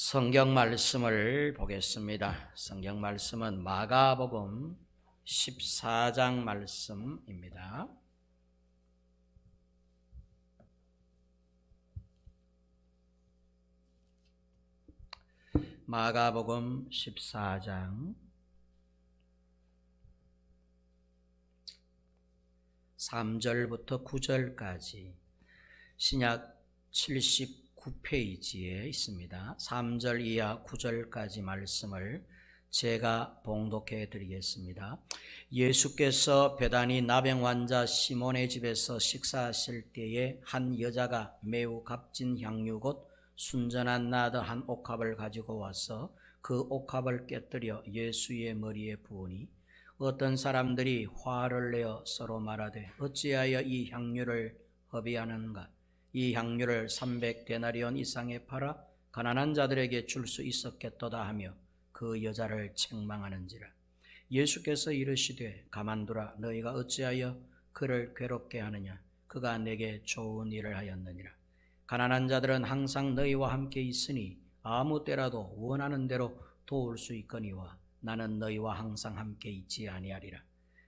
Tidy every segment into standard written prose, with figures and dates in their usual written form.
성경 말씀을 보겠습니다. 성경 말씀은 마가복음 14장 말씀입니다. 마가복음 14장 3절부터 9절까지 신약 79페이지에 있습니다. 3절 이하 9절까지 말씀을 제가 봉독해 드리겠습니다. 예수께서 베다니 나병 환자 시몬의 집에서 식사하실 때에 한 여자가 매우 값진 향유 곧 순전한 나드 한 옥합을 가지고 와서 그 옥합을 깨뜨려 예수의 머리에 부으니 어떤 사람들이 화를 내어 서로 말하되 어찌하여 이 향유를 허비하는가? 이 향유를 300데나리온 이상에 팔아 가난한 자들에게 줄 수 있었겠도다 하며 그 여자를 책망하는지라. 예수께서 이르시되 가만두라. 너희가 어찌하여 그를 괴롭게 하느냐? 그가 내게 좋은 일을 하였느니라. 가난한 자들은 항상 너희와 함께 있으니 아무 때라도 원하는 대로 도울 수 있거니와 나는 너희와 항상 함께 있지 아니하리라.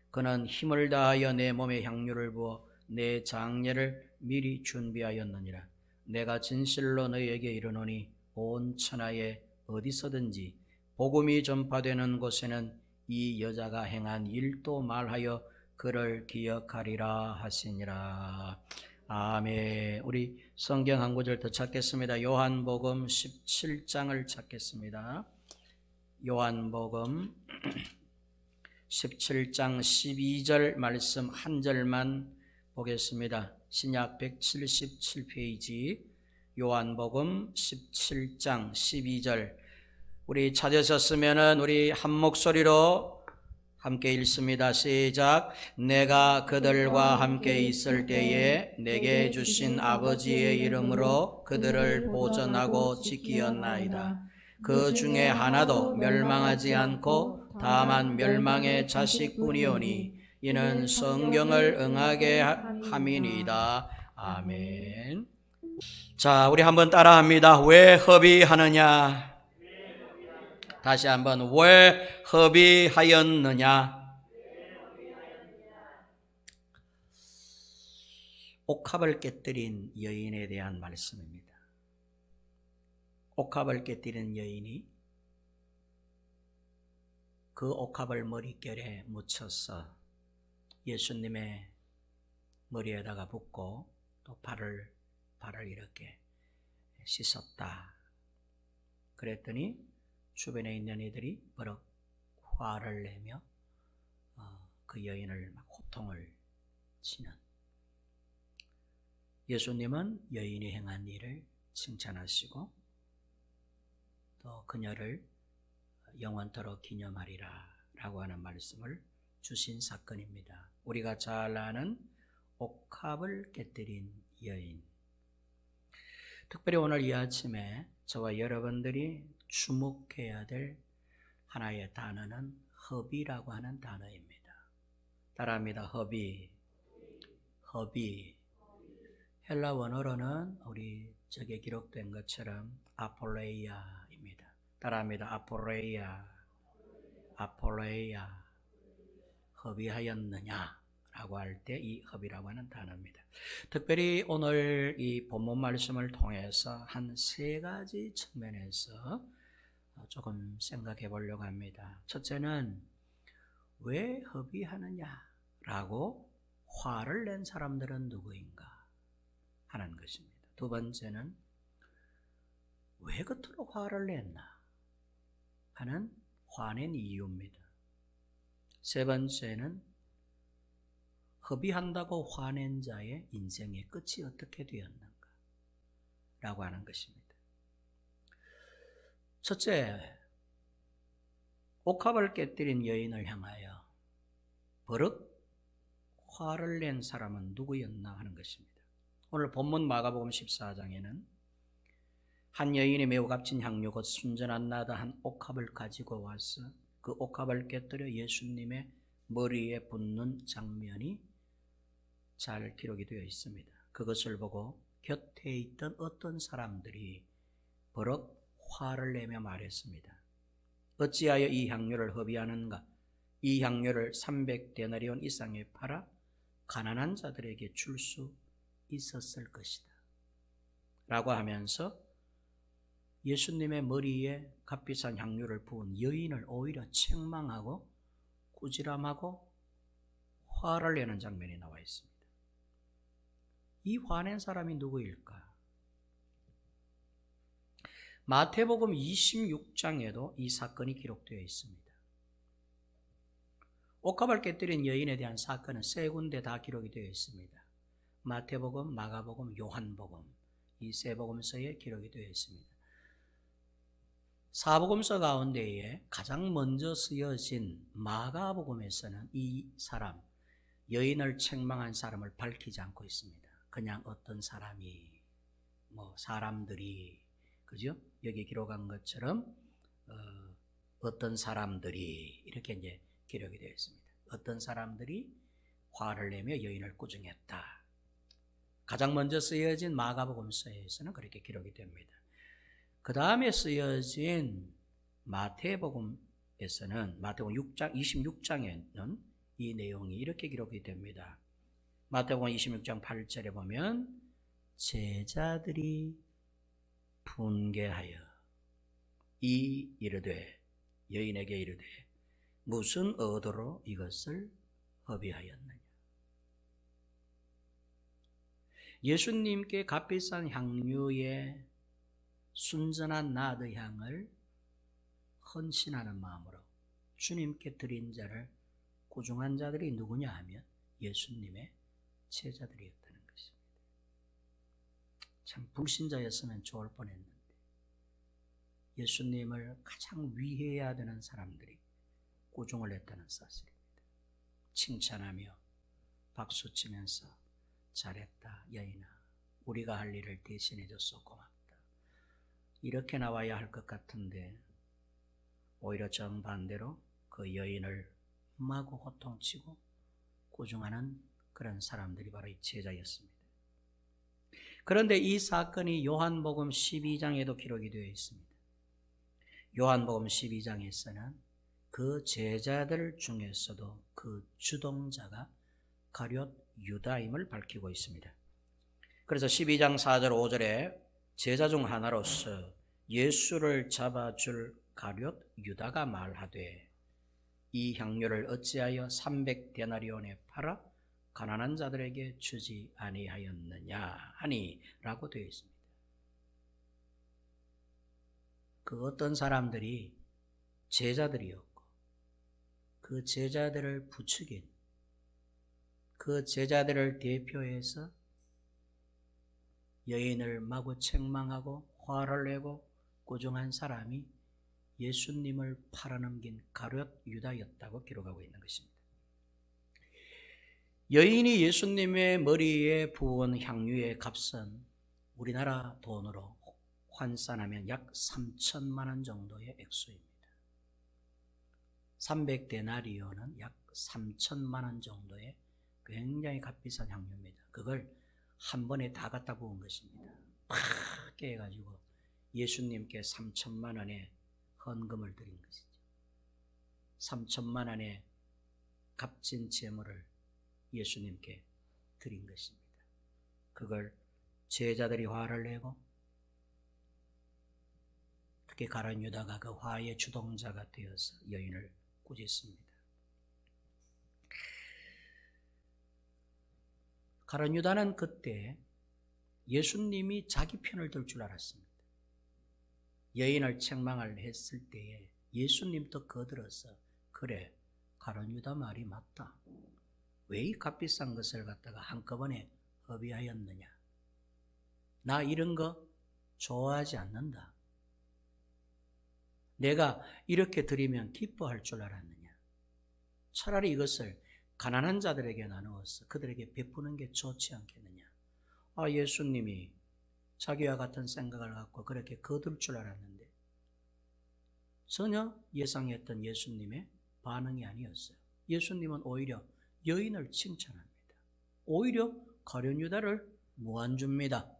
그는 힘을 다하여 내 몸에 향유를 부어 내 장례를 미리 준비하였느니라. 내가 진실로 너희에게 이르노니 온 천하에 어디서든지 복음이 전파되는 곳에는 이 여자가 행한 일도 말하여 그를 기억하리라 하시니라. 아멘. 우리 성경 한 구절 더 찾겠습니다. 요한복음 17장을 찾겠습니다. 요한복음 17장 12절 말씀 한 절만 보겠습니다. 신약 177페이지 요한복음 17장 12절 우리 찾으셨으면 우리 한 목소리로 함께 읽습니다. 시작. 내가 그들과 함께 있을 때에 내게 주신 아버지의 이름으로 그들을 보전하고 지키었나이다. 그 중에 하나도 멸망하지 않고 다만 멸망의 자식뿐이오니 이는 성경을 응하게 함이니이다. 아멘. 자, 우리 한번 따라합니다. 왜 허비하느냐? 다시 한번 왜 허비하였느냐? 옥합을 깨뜨린 여인에 대한 말씀입니다. 옥합을 깨뜨린 여인이 그 옥합을 머릿결에 묻혀서 예수님의 머리에다가 붓고 또 발을 이렇게 씻었다. 그랬더니 주변에 있는 이들이 버럭 화를 내며 그 여인을 막 호통을 치는. 예수님은 여인이 행한 일을 칭찬하시고 또 그녀를 영원토록 기념하리라 라고 하는 말씀을 주신 사건입니다. 우리가 잘 아는 옥합을 깨뜨린 여인. 특별히 오늘 이 아침에 저와 여러분들이 주목해야 될 하나의 단어는 허비라고 하는 단어입니다. 따라합니다. 허비. 헬라 원어로는 우리 저게 기록된 것처럼 아폴레이아입니다. 따라합니다. 아폴레이아. 허비하였느냐 라고 할 때 이 허비라고 하는 단어입니다. 특별히 오늘 이 본문 말씀을 통해서 한 세 가지 측면에서 조금 생각해 보려고 합니다. 첫째는 왜 허비하느냐라고 화를 낸 사람들은 누구인가 하는 것입니다. 두 번째는 왜 그토록 화를 냈나 하는 화낸 이유입니다. 세 번째는 허비한다고 화낸 자의 인생의 끝이 어떻게 되었는가 라고 하는 것입니다. 첫째, 옥합을 깨뜨린 여인을 향하여 버럭 화를 낸 사람은 누구였나 하는 것입니다. 오늘 본문 마가복음 14장에는 한 여인이 매우 값진 향유 곧 순전한 나드 한 옥합을 가지고 와서 그 옥합을 깨뜨려 예수님의 머리에 붓는 장면이 잘 기록이 되어 있습니다. 그것을 보고 곁에 있던 어떤 사람들이 버럭 화를 내며 말했습니다. 어찌하여 이 향료를 허비하는가? 이 향료를 300데나리온 이상에 팔아 가난한 자들에게 줄 수 있었을 것이다 라고 하면서 예수님의 머리에 값비싼 향료를 부은 여인을 오히려 책망하고 꾸지람하고 화를 내는 장면이 나와 있습니다. 이 화낸 사람이 누구일까? 마태복음 26장에도 이 사건이 기록되어 있습니다. 옷가발 깨뜨린 여인에 대한 사건은 세 군데 다 기록이 되어 있습니다. 마태복음, 마가복음, 요한복음, 이 세 복음서에 기록이 되어 있습니다. 사복음서 가운데에 가장 먼저 쓰여진 마가복음에서는 이 사람, 여인을 책망한 사람을 밝히지 않고 있습니다. 그냥 어떤 사람이, 사람들이, 그죠? 여기 기록한 것처럼 어떤 사람들이 이렇게 이제 기록이 되어 있습니다. 어떤 사람들이 화를 내며 여인을 꾸중했다. 가장 먼저 쓰여진 마가복음서에서는 그렇게 기록이 됩니다. 그 다음에 쓰여진 마태복음에서는 마태복음 6장, 26장에는 이 내용이 이렇게 기록이 됩니다. 마태복음 26장 8절에 보면 제자들이 분개하여 이르되 여인에게 이르되 무슨 의도로 이것을 허비하였느냐. 예수님께 값비싼 향유의 순전한 나드 향을 헌신하는 마음으로 주님께 드린 자를 꾸중한 자들이 누구냐 하면 예수님의 제자들이었다는 것입니다. 참 불신자였으면 좋을 뻔했는데 예수님을 가장 위해야 되는 사람들이 꾸중을 했다는 사실입니다. 칭찬하며 박수치면서 잘했다 여인아, 우리가 할 일을 대신해줘서 고맙다, 이렇게 나와야 할 것 같은데 오히려 정반대로 그 여인을 마구 호통치고 꾸중하는 그런 사람들이 바로 이 제자였습니다. 그런데 이 사건이 요한복음 12장에도 기록이 되어 있습니다. 요한복음 12장에서는 그 제자들 중에서도 그 주동자가 가룟 유다임을 밝히고 있습니다. 그래서 12장 4절 5절에 제자 중 하나로서 예수를 잡아줄 가룟 유다가 말하되 이 향료를 어찌하여 300데나리온에 팔아 가난한 자들에게 주지 아니하였느냐 하니 라고 되어 있습니다. 그 어떤 사람들이 제자들이었고 그 제자들을 부추긴, 그 제자들을 대표해서 여인을 마구 책망하고 화를 내고 꾸중한 사람이 예수님을 팔아넘긴 가룟 유다였다고 기록하고 있는 것입니다. 여인이 예수님의 머리에 부은 향유의 값은 우리나라 돈으로 환산하면 약 3천만 원 정도의 액수입니다. 300데나리온은 약 3천만 원 정도의 굉장히 값비싼 향유입니다. 그걸 한 번에 다 갖다 부은 것입니다. 팍 깨가지고 예수님께 3천만 원의 헌금을 드린 것이죠. 3천만 원의 값진 제물을 예수님께 드린 것입니다. 그걸 제자들이 화를 내고 특히 가룟 유다가 그 화의 주동자가 되어서 여인을 꾸짖습니다. 가룟 유다는 그때 예수님이 자기 편을 들 줄 알았습니다. 여인을 책망을 했을 때에 예수님도 거들어서 그래, 가룟 유다 말이 맞다. 왜 이 값비싼 것을 갖다가 한꺼번에 허비하였느냐. 나 이런 거 좋아하지 않는다. 내가 이렇게 드리면 기뻐할 줄 알았느냐. 차라리 이것을 가난한 자들에게 나누어서 그들에게 베푸는 게 좋지 않겠느냐. 예수님이 자기와 같은 생각을 갖고 그렇게 거둘 줄 알았는데 전혀 예상했던 예수님의 반응이 아니었어요. 예수님은 오히려 여인을 칭찬합니다. 오히려 가룟 유다를 무안줍니다.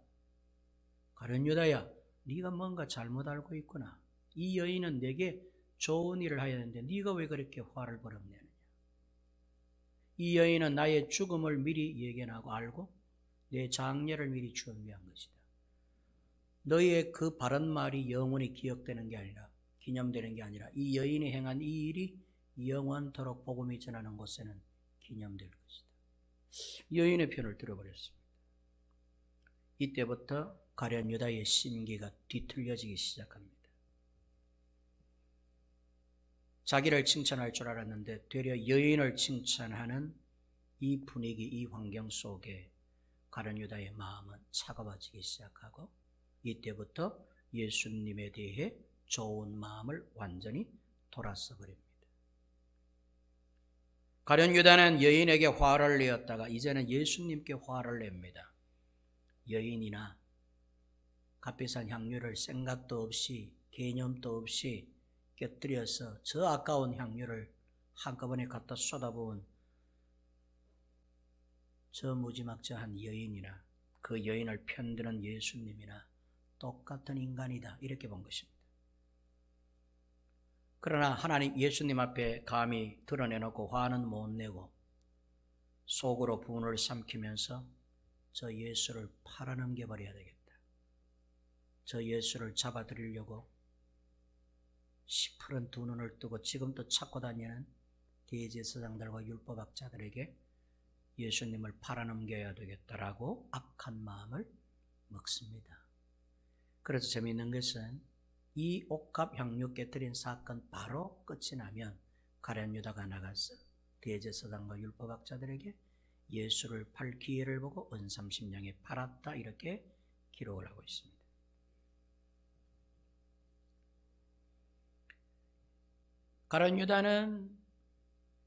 가룟 유다야, 네가 뭔가 잘못 알고 있구나. 이 여인은 내게 좋은 일을 하야 하는데 네가 왜 그렇게 화를 벌였느냐. 이 여인은 나의 죽음을 미리 예견하고 알고 내 장례를 미리 준비한 것이다. 너희의 그 바른 말이 영원히 기억되는 게 아니라 기념되는 게 아니라 이 여인이 행한 이 일이 영원토록 복음이 전하는 곳에는 기념될 것이다. 여인의 편을 들어버렸습니다. 이때부터 가룟 유다의 심기가 뒤틀려지기 시작합니다. 자기를 칭찬할 줄 알았는데 되려 여인을 칭찬하는 이 분위기, 이 환경 속에 가룟 유다의 마음은 차가워지기 시작하고 이때부터 예수님에 대해 좋은 마음을 완전히 돌아서 버립니다. 가룟 유다는 여인에게 화를 내었다가 이제는 예수님께 화를 냅니다. 여인이나 값비싼 향유를 생각도 없이 개념도 없이 깨뜨려서 저 아까운 향유를 한꺼번에 갖다 쏟아부은 저 무지막지한 여인이나 그 여인을 편드는 예수님이나 똑같은 인간이다 이렇게 본 것입니다. 그러나 하나님 예수님 앞에 감히 드러내놓고 화는 못 내고 속으로 분을 삼키면서 저 예수를 팔아넘겨 버려야 되겠다. 저 예수를 잡아들이려고 시퍼런 두 눈을 뜨고 지금도 찾고 다니는 대제사장들과 율법학자들에게 예수님을 팔아넘겨야 되겠다라고 악한 마음을 먹습니다. 그래서 재미있는 것은 이 옥합 향유 깨뜨린 사건 바로 끝이 나면 가룟 유다가 나가서 대제사장과 율법학자들에게 예수를 팔 기회를 보고 은 30냥에 팔았다 이렇게 기록을 하고 있습니다. 가룟 유다는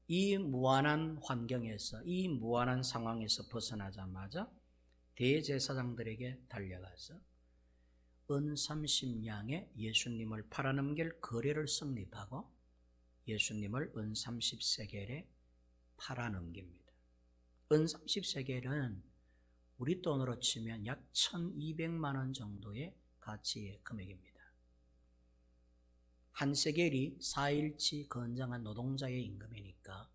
이 무한한 환경에서 이 무한한 상황에서 벗어나자마자 대제사장들에게 달려가서 은 30냥에 예수님을 팔아넘길 거래를 성립하고 예수님을 은 30세겔에 팔아넘깁니다. 은 30세겔은 우리 돈으로 치면 약 1200만 원 정도의 가치의 금액입니다. 한 세겔이 4일치 건장한 노동자의 임금이니까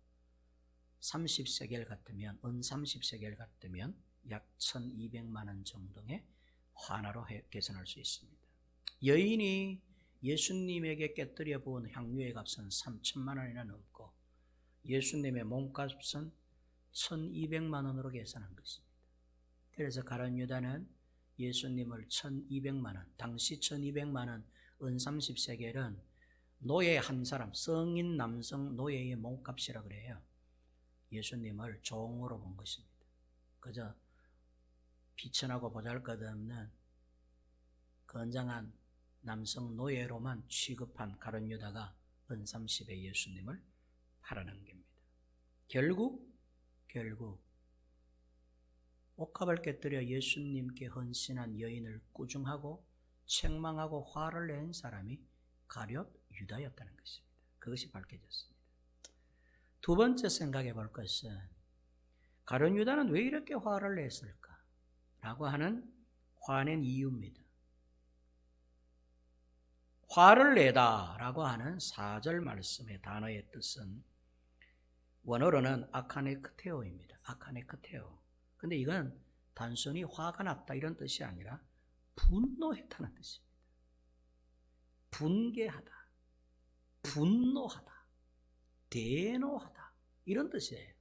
30세겔 같으면 은 30세겔 같으면 약 1200만 원 정도의 환화로 계산할 수 있습니다. 여인이 예수님에게 깨뜨려 부은 향유의 값은 3천만 원이나 넘고 예수님의 몸값은 1200만 원으로 계산한 것입니다. 그래서 가룟 유다는 예수님을 1200만 원, 당시 1200만 원, 은 30세겔은 노예 한 사람, 성인 남성 노예의 몸값이라 그래요. 예수님을 종으로 본 것입니다. 그저 비천하고 보잘것없는 건장한 남성 노예로만 취급한 가룟 유다가 은 30에 예수님을 팔아넘깁니다. 결국 옥합을 깨뜨려 예수님께 헌신한 여인을 꾸중하고 책망하고 화를 낸 사람이 가룟 유다였다는 것입니다. 그것이 밝혀졌습니다. 두 번째 생각해 볼 것은 가룟 유다는 왜 이렇게 화를 냈을까? 라고 하는 화낸 이유입니다. 화를 내다 라고 하는 4절 말씀의 단어의 뜻은 원어로는 아카네크테오입니다. 아카네크테오. 근데 이건 단순히 화가 났다 이런 뜻이 아니라 분노했다는 뜻입니다. 분개하다, 분노하다, 대노하다 이런 뜻이에요.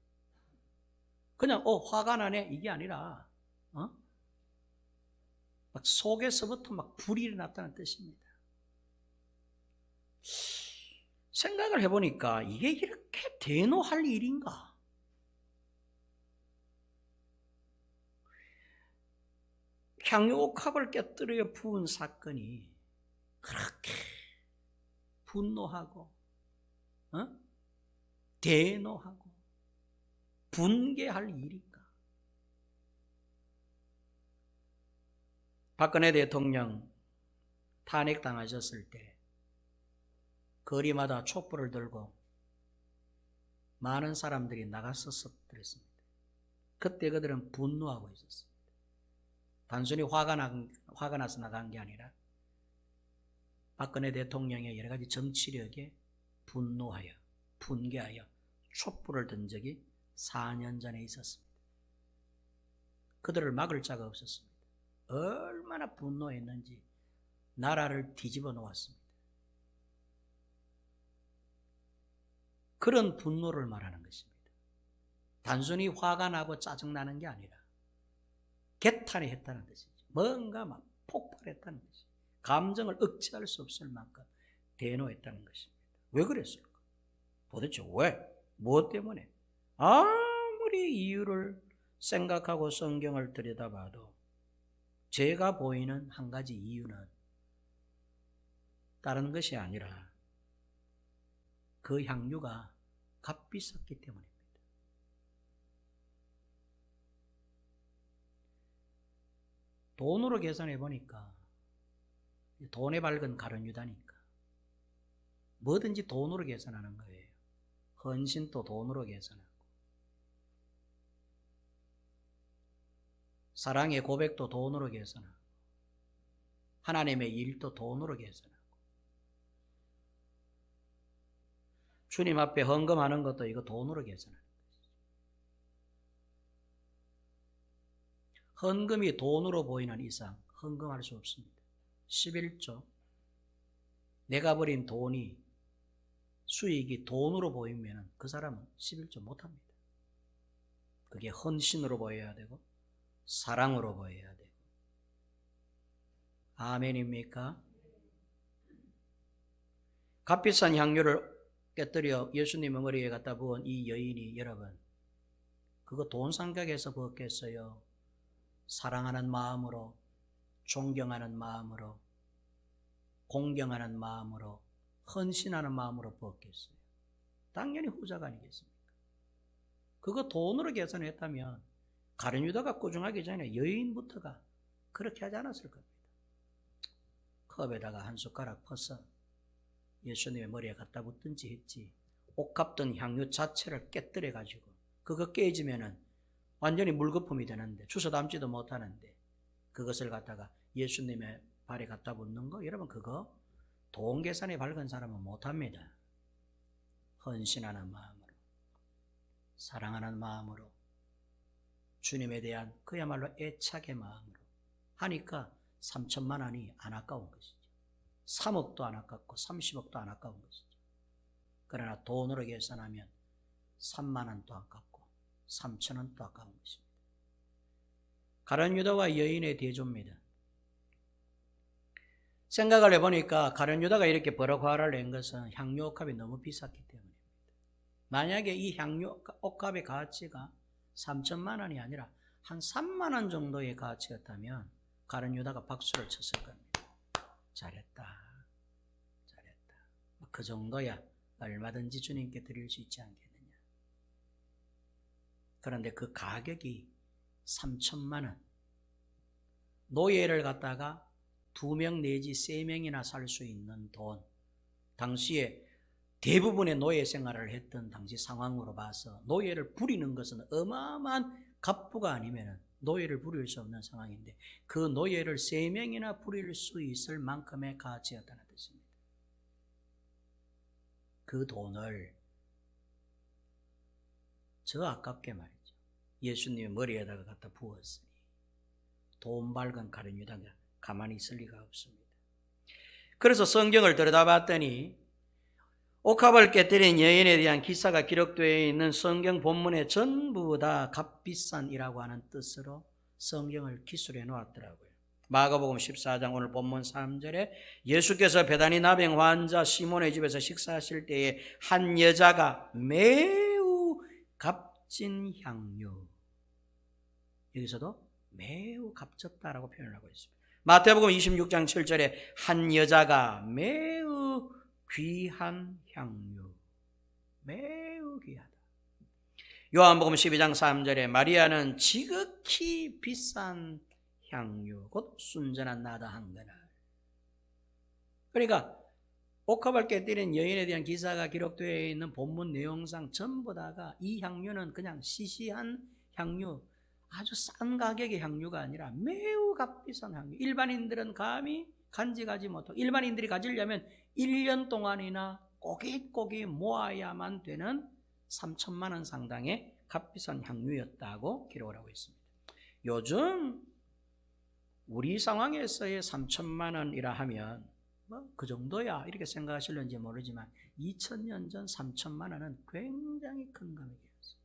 그냥 화가 나네 이게 아니라 막 속에서부터 막 불이 일어났다는 뜻입니다. 생각을 해보니까 이게 이렇게 대노할 일인가? 향유옥합을 깨뜨려 부은 사건이 그렇게 분노하고 대노하고 분개할 일인가? 박근혜 대통령 탄핵당하셨을 때 거리마다 촛불을 들고 많은 사람들이 나가서 섰더랬습니다. 그때 그들은 분노하고 있었습니다. 단순히 화가 나서 나간 게 아니라 박근혜 대통령의 여러 가지 정치력에 분노하여 분개하여 촛불을 든 적이 4년 전에 있었습니다. 그들을 막을 자가 없었습니다. 얼마나 분노했는지 나라를 뒤집어 놓았습니다. 그런 분노를 말하는 것입니다. 단순히 화가 나고 짜증나는 게 아니라 개탄이 했다는 것이죠. 뭔가 막 폭발했다는 것이죠. 감정을 억제할 수 없을 만큼 대노했다는 것입니다. 왜 그랬을까? 도대체 왜? 무엇 때문에? 아무리 이유를 생각하고 성경을 들여다봐도 제가 보이는 한 가지 이유는 다른 것이 아니라 그 향유가 값비쌌기 때문입니다. 돈으로 계산해 보니까 돈에 밝은 가룟 유다니까 뭐든지 돈으로 계산하는 거예요. 헌신도 돈으로 계산하고 사랑의 고백도 돈으로 계산하고 하나님의 일도 돈으로 계산하고 주님 앞에 헌금하는 것도 이거 돈으로 계산하는 것이죠. 헌금이 돈으로 보이는 이상 헌금할 수 없습니다. 11조 내가 버린 돈이 수익이 돈으로 보이면 그 사람은 11조 못합니다. 그게 헌신으로 보여야 되고 사랑으로 보여야 되고. 아멘입니까? 값비싼 향유를 깨뜨려 예수님의 머리에 갖다 부은 이 여인이 여러분 그거 돈 생각해서 부었겠어요? 사랑하는 마음으로, 존경하는 마음으로, 공경하는 마음으로, 헌신하는 마음으로 부었겠어요? 당연히 후자가 아니겠습니까? 그거 돈으로 계산했다면 가룟 유다가 꾸중하기 전에 여인부터가 그렇게 하지 않았을 겁니다. 컵에다가 한 숟가락 퍼서 예수님의 머리에 갖다 붓든지 했지 옥합던 향유 자체를 깨뜨려 가지고 그거 깨지면은 완전히 물거품이 되는데 주워 담지도 못하는데 그것을 갖다가 예수님의 발에 갖다 붓는 거 여러분 그거 돈 계산에 밝은 사람은 못합니다. 헌신하는 마음으로 사랑하는 마음으로 주님에 대한 그야말로 애착의 마음으로 하니까 3천만 원이 안 아까운 것이죠. 3억도 안 아깝고 30억도 안 아까운 것이죠. 그러나 돈으로 계산하면 3만 원도 아깝고 3천 원도 아까운 것입니다. 가룟 유다와 여인의 대조입니다. 생각을 해보니까 가룟 유다가 이렇게 버럭 화를 낸 것은 향유 옥합이 너무 비쌌기 때문입니다. 만약에 이 향유 옥합의 가치가 3천만 원이 아니라 한 3만 원 정도의 가치였다면 가룟 유다가 박수를 쳤을 겁니다. 잘했다. 그 정도야 얼마든지 주님께 드릴 수 있지 않겠느냐. 그런데 그 가격이 3천만 원. 노예를 갖다가 2명 내지 3명이나 살 수 있는 돈. 당시에 대부분의 노예 생활을 했던 당시 상황으로 봐서 노예를 부리는 것은 어마어마한 갑부가 아니면 노예를 부릴 수 없는 상황인데 그 노예를 3명이나 부릴 수 있을 만큼의 가치였다는 뜻입니다. 그 돈을 저 아깝게 말이죠. 예수님의 머리에다가 갖다 부었으니 돈 밝은 가룟 유다가 가만히 있을 리가 없습니다. 그래서 성경을 들여다봤더니 옥합을 깨뜨린 여인에 대한 기사가 기록되어 있는 성경 본문에 전부 다 값비싼이라고 하는 뜻으로 성경을 기술해 놓았더라고요. 마가복음 14장 오늘 본문 3절에 예수께서 베다니 나병 환자 시몬의 집에서 식사하실 때에 한 여자가 매우 값진 향유, 여기서도 매우 값졌다라고 표현을 하고 있습니다. 마태복음 26장 7절에 한 여자가 매우 귀한 향유, 매우 귀하다. 요한복음 12장 3절에 마리아는 지극히 비싼 향유, 곧 순전한 나다 한 그날. 그러니까 옥합을 깨뜨린 여인에 대한 기사가 기록되어 있는 본문 내용상 전부 다가 이 향유는 그냥 시시한 향유, 아주 싼 가격의 향유가 아니라 매우 값비싼 향유. 일반인들은 감히 간직하지 못하고 일반인들이 가지려면 1년 동안이나 꼬깃꼬깃 모아야만 되는 3천만 원 상당의 값비싼 향유였다고 기록을 하고 있습니다. 요즘 우리 상황에서의 3천만 원이라 하면 뭐 그 정도야 이렇게 생각하실는지 모르지만 2000년 전 3천만 원은 굉장히 큰 금액이었습니다.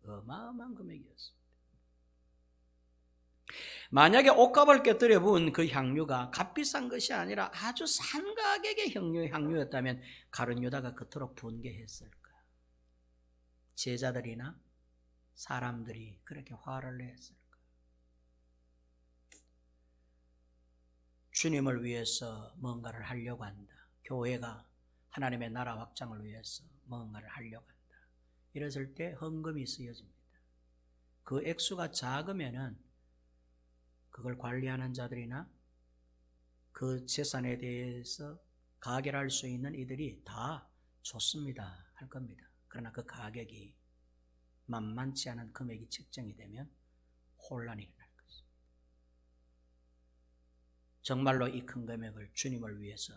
어마어마한 금액이었습니다. 만약에 옷값을 꿰뚫어 부은 그 향유가 값비싼 것이 아니라 아주 싼 가격의 향유였다면 가룟 유다가 그토록 분개했을까? 제자들이나 사람들이 그렇게 화를 냈을까? 주님을 위해서 뭔가를 하려고 한다. 교회가 하나님의 나라 확장을 위해서 뭔가를 하려고 한다. 이랬을 때 헌금이 쓰여집니다. 그 액수가 작으면은 그걸 관리하는 자들이나 그 재산에 대해서 가결할 수 있는 이들이 다 좋습니다 할 겁니다. 그러나 그 가격이 만만치 않은 금액이 책정이 되면 혼란이 일어날 것입니다. 정말로 이 큰 금액을 주님을 위해서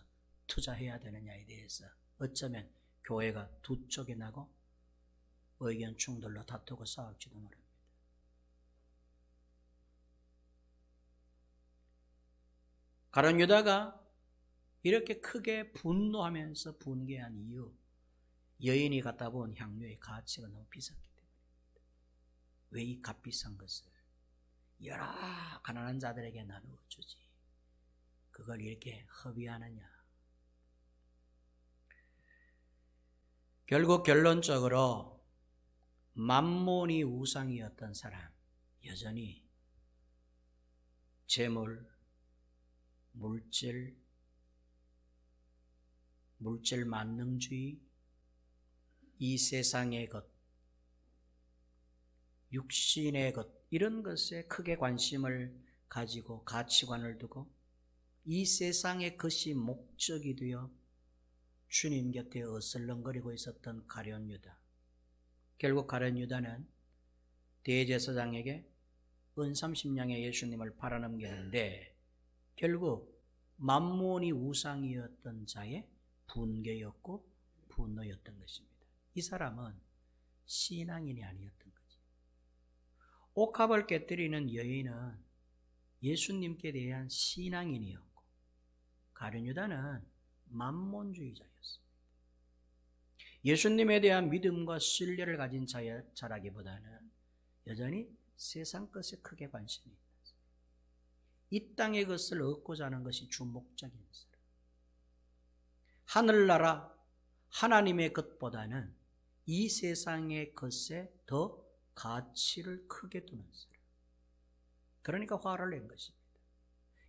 투자해야 되느냐에 대해서 어쩌면 교회가 두 쪽이 나고 의견 충돌로 다투고 싸울지도 모릅니다. 가룟 유다가 이렇게 크게 분노하면서 분개한 이유, 여인이 갖다 본 향유의 가치가 너무 비쌌기 때문입니다. 왜 이 값비싼 것을 여러 가난한 자들에게 나누어 주지? 그걸 이렇게 허비하느냐? 결국 결론적으로 만몬이 우상이었던 사람, 여전히 재물, 물질 만능주의, 이 세상의 것, 육신의 것, 이런 것에 크게 관심을 가지고 가치관을 두고 이 세상의 것이 목적이 되어 주님 곁에 어슬렁거리고 있었던 가룟 유다. 결국 가룟 유다는 대제사장에게 은 30냥의 예수님을 팔아넘기는데 결국 만몬이 우상이었던 자의 분개였고 분노였던 것입니다. 이 사람은 신앙인이 아니었던 거지. 옥합을 깨뜨리는 여인은 예수님께 대한 신앙인이었고 가룟 유다는 만몬주의자였습니다. 예수님에 대한 믿음과 신뢰를 가진 자라기보다는 여전히 세상 것에 크게 관심이 있다. 이 땅의 것을 얻고자 하는 것이 주목적인 사람. 하늘나라 하나님의 것보다는 이 세상의 것에 더 가치를 크게 두는 사람. 그러니까 화를 낸 것입니다.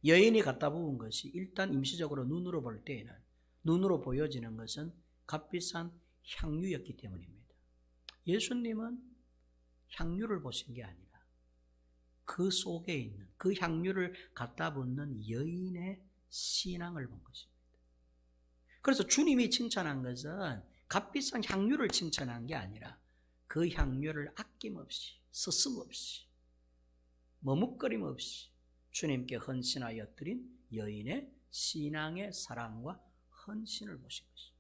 여인이 갖다 부은 것이 일단 임시적으로 눈으로 볼 때에는 눈으로 보여지는 것은 값비싼 향유였기 때문입니다. 예수님은 향유를 보신 게 아니라 그 속에 있는 그 향유를 갖다 붓는 여인의 신앙을 본 것입니다. 그래서 주님이 칭찬한 것은 값비싼 향유를 칭찬한 게 아니라 그 향유를 아낌없이 서슴없이 머뭇거림 없이 주님께 헌신하여 드린 여인의 신앙의 사랑과 헌신을 보신 것입니다.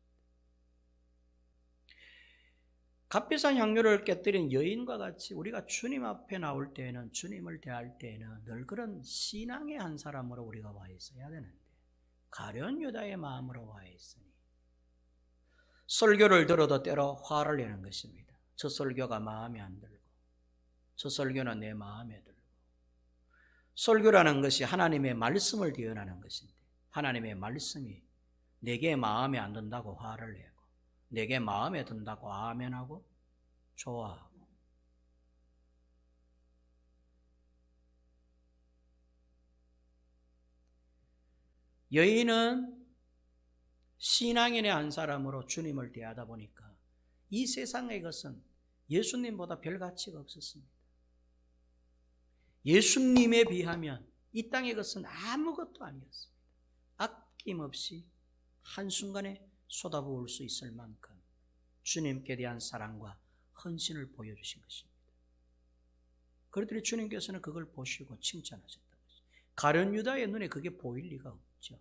값비싼 향유를 깨뜨린 여인과 같이 우리가 주님 앞에 나올 때에는, 주님을 대할 때에는 늘 그런 신앙의 한 사람으로 우리가 와 있어야 되는데 가룟 유다의 마음으로 와 있으니 설교를 들어도 때로 화를 내는 것입니다. 저 설교가 마음에 안 들고 저 설교는 내 마음에 들고. 설교라는 것이 하나님의 말씀을 대언하는 것인데 하나님의 말씀이 내게 마음에 안 든다고 화를 내고 내게 마음에 든다고 아멘하고 좋아하고. 여인은 신앙인의 한 사람으로 주님을 대하다 보니까 이 세상의 것은 예수님보다 별 가치가 없었습니다. 예수님에 비하면 이 땅의 것은 아무것도 아니었습니다. 아낌없이 한순간에 쏟아부을 수 있을 만큼 주님께 대한 사랑과 헌신을 보여주신 것입니다. 그랬더니 주님께서는 그걸 보시고 칭찬하셨다는 것입니다. 가룟 유다의 눈에 그게 보일 리가 없죠. 것이죠.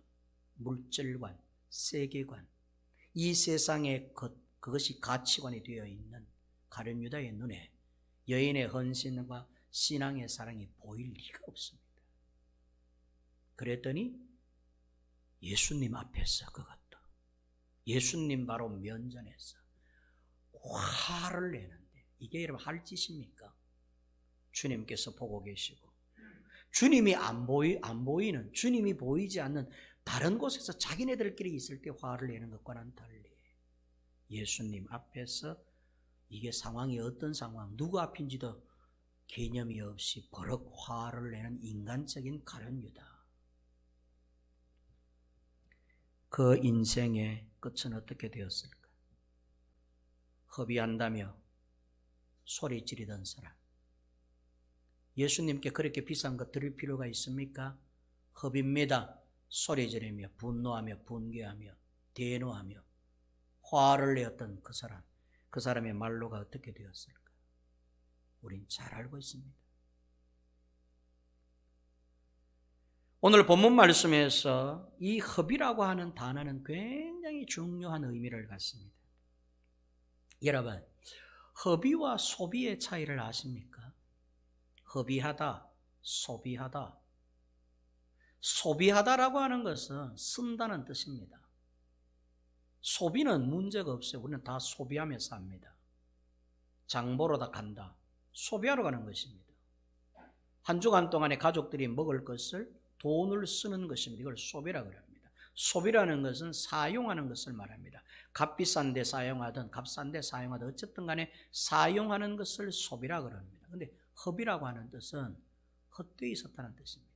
물질관, 세계관, 이 세상의 그것이 가치관이 되어 있는 가룟 유다의 눈에 여인의 헌신과 신앙의 사랑이 보일 리가 없습니다. 그랬더니 예수님 앞에서 그것도 예수님 바로 면전에서 화를 내는데, 이게 여러분 할 짓입니까? 주님께서 보고 계시고 주님이 안 보이는, 주님이 보이지 않는 다른 곳에서 자기네들끼리 있을 때 화를 내는 것과는 달리 예수님 앞에서 이게 상황이 어떤 상황, 누구 앞인지도 개념이 없이 버럭 화를 내는 인간적인 가룟 유다. 그 인생의 끝은 어떻게 되었을까? 허비한다며 소리 지르던 사람, 예수님께 그렇게 비싼 것 드릴 필요가 있습니까? 허비입니다. 소리 지르며 분노하며 분개하며 대노하며 화를 내었던 그 사람의 말로가 어떻게 되었을까? 우린 잘 알고 있습니다. 오늘 본문 말씀에서 이 허비라고 하는 단어는 굉장히 중요한 의미를 갖습니다. 여러분, 허비와 소비의 차이를 아십니까? 허비하다, 소비하다. 소비하다라고 하는 것은 쓴다는 뜻입니다. 소비는 문제가 없어요. 우리는 다 소비하며 삽니다. 장 보러 다 간다. 소비하러 가는 것입니다. 한 주간 동안에 가족들이 먹을 것을 돈을 쓰는 것입니다. 이걸 소비라고 합니다. 소비라는 것은 사용하는 것을 말합니다. 값비싼 데 사용하든 값싼 데 사용하든 어쨌든 간에 사용하는 것을 소비라고 합니다. 그런데 허비라고 하는 뜻은 헛되이 썼다는 뜻입니다.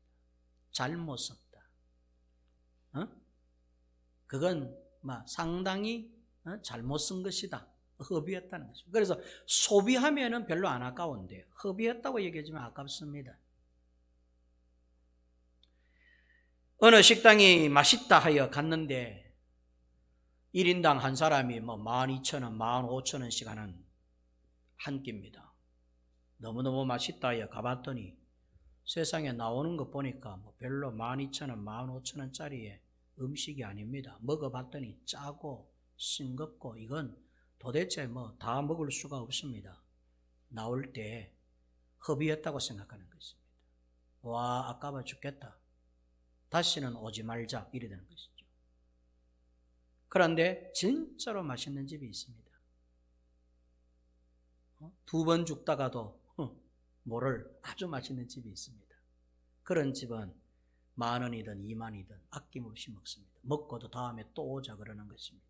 잘못 썼다. 그건 상당히 잘못 쓴 것이다. 허비했다는 것입니다. 그래서 소비하면은 별로 안 아까운데 허비했다고 얘기하지만 아깝습니다. 어느 식당이 맛있다 하여 갔는데 1인당 한 사람이 12,000원, 15,000원씩 하는 한 끼입니다. 너무너무 맛있다 하여 가봤더니 세상에 나오는 거 보니까 별로 12,000원, 15,000원짜리의 음식이 아닙니다. 먹어봤더니 짜고 싱겁고 이건 도대체 다 먹을 수가 없습니다. 나올 때 허비했다고 생각하는 것입니다. 와, 아까워 죽겠다. 다시는 오지 말자, 이래 되는 것이죠. 그런데 진짜로 맛있는 집이 있습니다. 2번 죽다가도 모를 아주 맛있는 집이 있습니다. 그런 집은 10,000원이든 20,000원이든 아낌없이 먹습니다. 먹고도 다음에 또 오자 그러는 것입니다.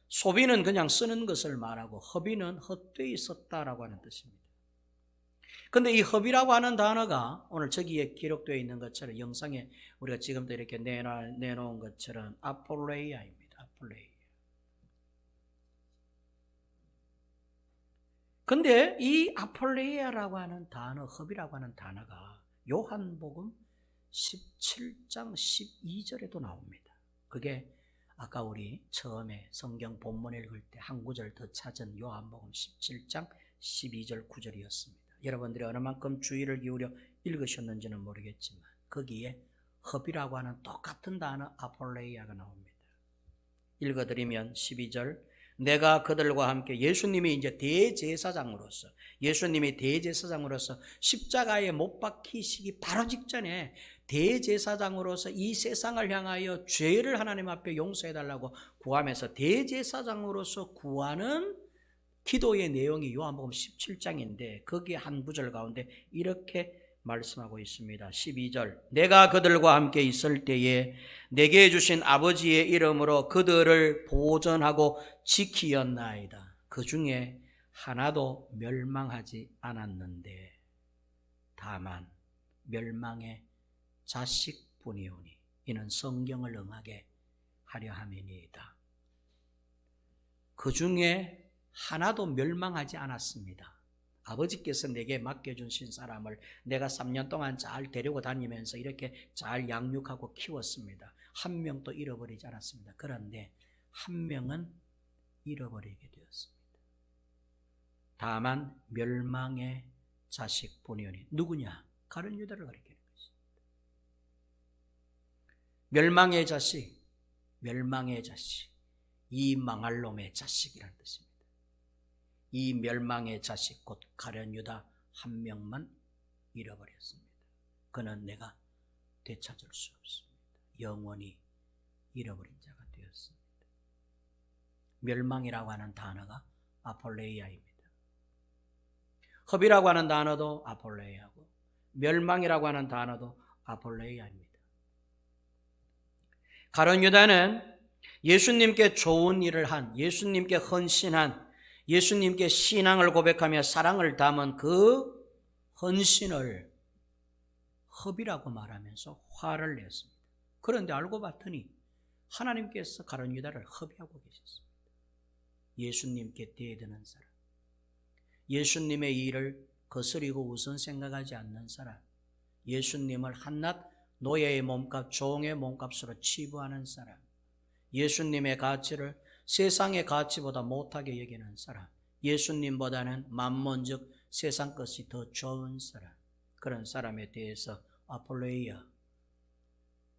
소비는 그냥 쓰는 것을 말하고 허비는 헛되이 썼다라고 하는 뜻입니다. 그런데 이 허비라고 하는 단어가 오늘 저기에 기록되어 있는 것처럼 영상에 우리가 지금도 이렇게 내놓은 것처럼 아폴레이아입니다. 아폴레이아. 근데 이 아폴레이아라고 하는 단어, 허비라고 하는 단어가 요한복음 17장 12절에도 나옵니다. 그게 아까 우리 처음에 성경 본문 읽을 때 한 구절 더 찾은 요한복음 17장 12절 9절이었습니다. 여러분들이 어느 만큼 주의를 기울여 읽으셨는지는 모르겠지만 거기에 허비라고 하는 똑같은 단어 아폴레이아가 나옵니다. 읽어드리면 12절, 내가 그들과 함께 예수님이 이제 대제사장으로서 십자가에 못 박히시기 바로 직전에 대제사장으로서 이 세상을 향하여 죄를 하나님 앞에 용서해달라고 구하면서 대제사장으로서 구하는 기도의 내용이 요한복음 17장인데 거기에 한 구절 가운데 이렇게 말씀하고 있습니다. 12절, 내가 그들과 함께 있을 때에 내게 주신 아버지의 이름으로 그들을 보존하고 지키었나이다. 그 중에 하나도 멸망하지 않았는데 다만 멸망의 자식뿐이오니 이는 성경을 응하게 하려 함이니이다. 그 중에 하나도 멸망하지 않았습니다. 아버지께서 내게 맡겨주신 사람을 내가 3년 동안 잘 데리고 다니면서 이렇게 잘 양육하고 키웠습니다. 한 명도 잃어버리지 않았습니다. 그런데 한 명은 잃어버리게 되었습니다. 다만 멸망의 자식뿐이오니 누구냐? 가룟 유다를 가리키는 것입니다. 멸망의 자식, 멸망의 자식, 이 망할 놈의 자식이라는 뜻입니다. 이 멸망의 자식 곧 가룟 유다 한 명만 잃어버렸습니다. 그는 내가 되찾을 수 없습니다. 영원히 잃어버린 자가 되었습니다. 멸망이라고 하는 단어가 아폴레이아입니다. 흡이라고 하는 단어도 아폴레이아고 멸망이라고 하는 단어도 아폴레이아입니다. 가룟 유다는 예수님께 좋은 일을 한, 예수님께 헌신한, 예수님께 신앙을 고백하며 사랑을 담은 그 헌신을 흡이라고 말하면서 화를 냈습니다. 그런데 알고 봤더니 하나님께서 가룟 유다를 흡이하고 계셨습니다. 예수님께 대드는 사람, 예수님의 일을 거스리고 우선 생각하지 않는 사람, 예수님을 한낱 노예의 몸값, 종의 몸값으로 치부하는 사람, 예수님의 가치를 세상의 가치보다 못하게 여기는 사람, 예수님보다는 만몬 즉 세상 것이 더 좋은 사람, 그런 사람에 대해서 아폴레이아,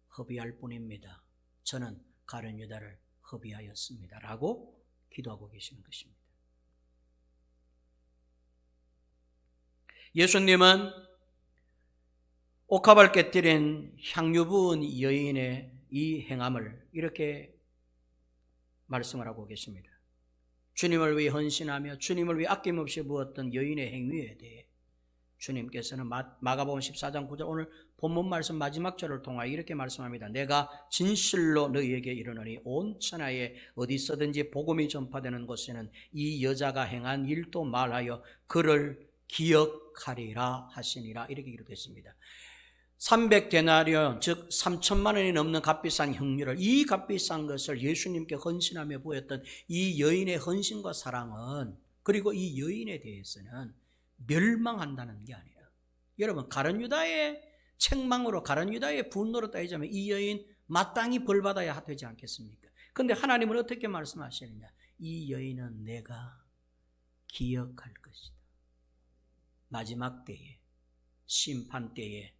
흡이할 뿐입니다. 저는 가룟 유다를 흡이하였습니다. 라고 기도하고 계시는 것입니다. 예수님은 옥합을 깨뜨린 향유 부은 여인의 이 행함을 이렇게 말씀을 하고 계십니다. 주님을 위해 헌신하며 주님을 위해 아낌없이 부었던 여인의 행위에 대해 주님께서는 마가복음 14장 9절 오늘 본문 말씀 마지막 절을 통하여 이렇게 말씀합니다. 내가 진실로 너희에게 이르노니 온 천하에 어디서든지 복음이 전파되는 곳에는 이 여자가 행한 일도 말하여 그를 기억하리라 하시니라. 이렇게 기록됐습니다. 300데나리온 즉 3천만 원이 넘는 값비싼 형료를, 이 값비싼 것을 예수님께 헌신하며 보였던 이 여인의 헌신과 사랑은, 그리고 이 여인에 대해서는 멸망한다는 게 아니라, 여러분 가룟 유다의 책망으로, 가룟 유다의 분노로 따지자면 이 여인 마땅히 벌받아야 되지 않겠습니까? 그런데 하나님은 어떻게 말씀하시느냐? 이 여인은 내가 기억할 것이다. 마지막 때에, 심판 때에,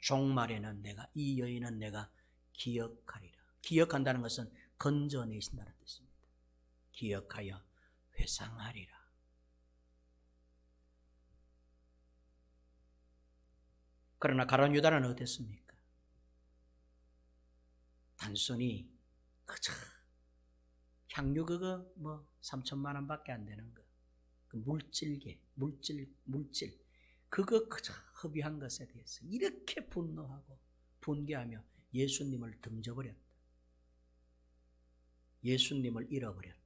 종말에는 내가, 이 여인은 내가 기억하리라. 기억한다는 것은 건져내신다는 뜻입니다. 기억하여 회상하리라. 그러나 가룟 유다는 어땠습니까? 단순히 그저 향유 그거 3천만 원밖에 안 되는 거, 그 물질 그거 그저 허비한 것에 대해서 이렇게 분노하고 분개하며 예수님을 등져버렸다. 예수님을 잃어버렸다.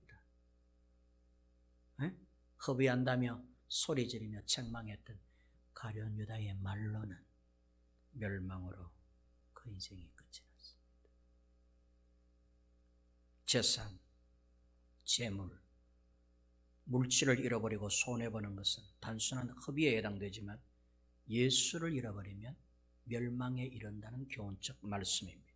허비한다며 소리지르며 책망했던 가룟 유다의 말로는 멸망으로 그 인생이 끝이 났습니다. 재산, 재물, 물질을 잃어버리고 손해보는 것은 단순한 허비에 해당되지만 예수를 잃어버리면 멸망에 이른다는 교훈적 말씀입니다.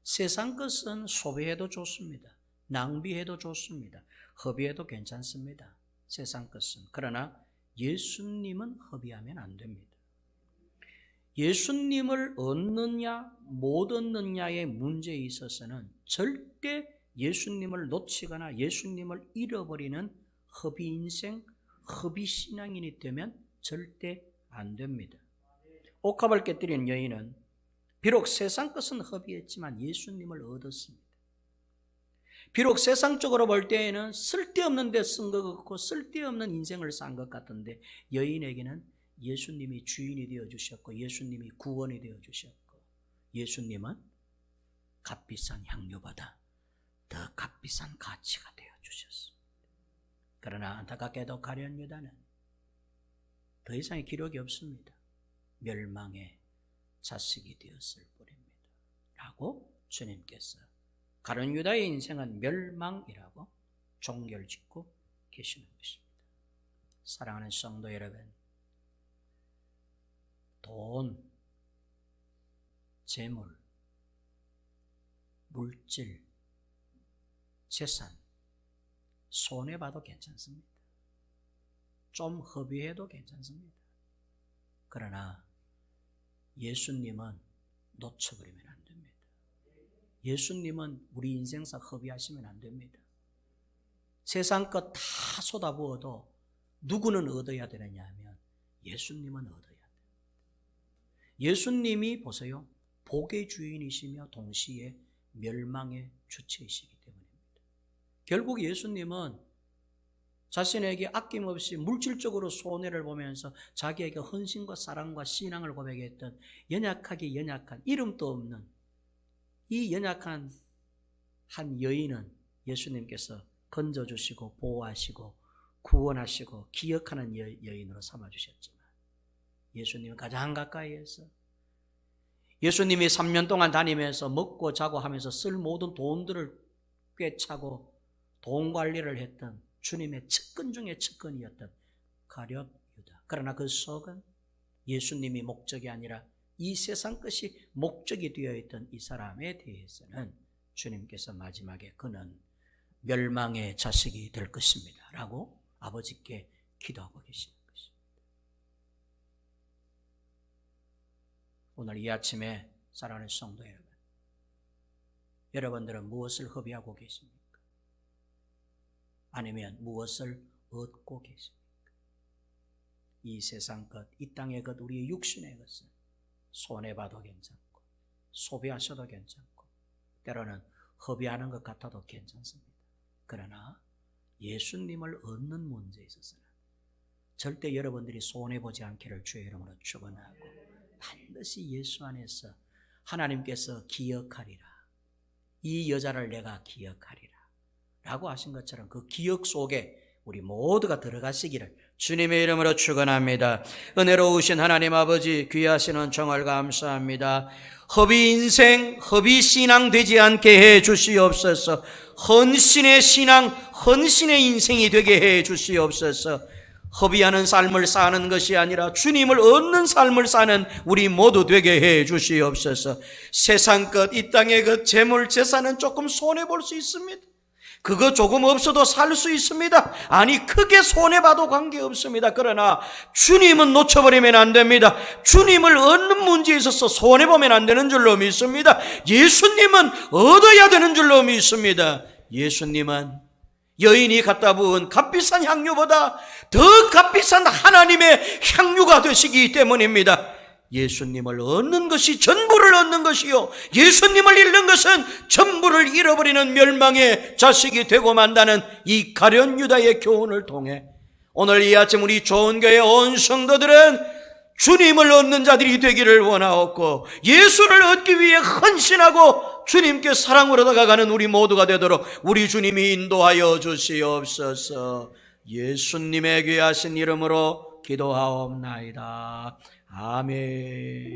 세상 것은 소비해도 좋습니다. 낭비해도 좋습니다. 허비해도 괜찮습니다. 세상 것은. 그러나 예수님은 허비하면 안 됩니다. 예수님을 얻느냐 못 얻느냐의 문제에 있어서는 절대 예수님을 놓치거나 예수님을 잃어버리는 허비 인생, 허비 신앙인이 되면 절대 안 됩니다. 옥합을 깨뜨린 여인은 비록 세상 것은 허비했지만 예수님을 얻었습니다. 비록 세상적으로 볼 때에는 쓸데없는 데 쓴 것 같고 쓸데없는 인생을 산 것 같은데 여인에게는 예수님이 주인이 되어주셨고 예수님이 구원이 되어주셨고 예수님은 값비싼 향유보다 더 값비싼 가치가 되어주셨습니다. 그러나 안타깝게도 가룟 유다는 더 이상의 기록이 없습니다. 멸망의 자식이 되었을 뿐입니다. 라고 주님께서 가룟 유다의 인생은 멸망이라고 종결짓고 계시는 것입니다. 사랑하는 성도 여러분, 돈, 재물, 물질, 재산, 손해봐도 괜찮습니다. 좀 허비해도 괜찮습니다. 그러나 예수님은 놓쳐버리면 안 됩니다. 예수님은 우리 인생사 허비하시면 안 됩니다. 세상 것 다 쏟아부어도 누구는 얻어야 되느냐 하면 예수님은 얻어야 돼요. 예수님이 보세요. 복의 주인이시며 동시에 멸망의 주체이시기 때문입니다. 결국 예수님은 자신에게 아낌없이 물질적으로 손해를 보면서 자기에게 헌신과 사랑과 신앙을 고백했던 연약하게 연약한 이름도 없는 이 연약한 한 여인은 예수님께서 건져주시고 보호하시고 구원하시고 기억하는 여인으로 삼아주셨지만 예수님은 가장 가까이에서 예수님이 3년 동안 다니면서 먹고 자고 하면서 쓸 모든 돈들을 꿰차고 돈 관리를 했던 주님의 측근 중에 측근이었던 가룟 유다. 그러나 그 속은 예수님이 목적이 아니라 이 세상 것이 목적이 되어 있던 이 사람에 대해서는 주님께서 마지막에 그는 멸망의 자식이 될 것입니다 라고 아버지께 기도하고 계시는 것입니다. 오늘 이 아침에 사랑하는 성도 여러분, 여러분들은 무엇을 허비하고 계십니까? 아니면 무엇을 얻고 계십니까? 이 세상 것, 이 땅의 것, 우리의 육신의 것은 손해봐도 괜찮고 소비하셔도 괜찮고 때로는 허비하는 것 같아도 괜찮습니다. 그러나 예수님을 얻는 문제에 있어서는 절대 여러분들이 손해보지 않기를 주의 이름으로 축원하고 반드시 예수 안에서 하나님께서 기억하리라. 이 여자를 내가 기억하리라 라고 하신 것처럼 그 기억 속에 우리 모두가 들어가시기를 주님의 이름으로 축원합니다. 은혜로우신 하나님 아버지 귀하신 은총을 감사합니다. 허비 인생, 허비 신앙 되지 않게 해 주시옵소서. 헌신의 신앙, 헌신의 인생이 되게 해 주시옵소서. 허비하는 삶을 사는 것이 아니라 주님을 얻는 삶을 사는 우리 모두 되게 해 주시옵소서. 세상 것, 이 땅의 것, 재물, 재산은 조금 손해볼 수 있습니다. 그거 조금 없어도 살 수 있습니다. 아니 크게 손해봐도 관계없습니다. 그러나 주님은 놓쳐버리면 안 됩니다. 주님을 얻는 문제에 있어서 손해보면 안 되는 줄로 믿습니다. 예수님은 얻어야 되는 줄로 믿습니다. 예수님은 여인이 갖다 부은 값비싼 향유보다 더 값비싼 하나님의 향유가 되시기 때문입니다. 예수님을 얻는 것이 전부를 얻는 것이요 예수님을 잃는 것은 전부를 잃어버리는 멸망의 자식이 되고 만다는 이 가룟 유다의 교훈을 통해 오늘 이 아침 우리 좋은 교회 온 성도들은 주님을 얻는 자들이 되기를 원하옵고 예수를 얻기 위해 헌신하고 주님께 사랑으로 다가가는 우리 모두가 되도록 우리 주님이 인도하여 주시옵소서. 예수님의 귀하신 이름으로 기도하옵나이다. 아멘.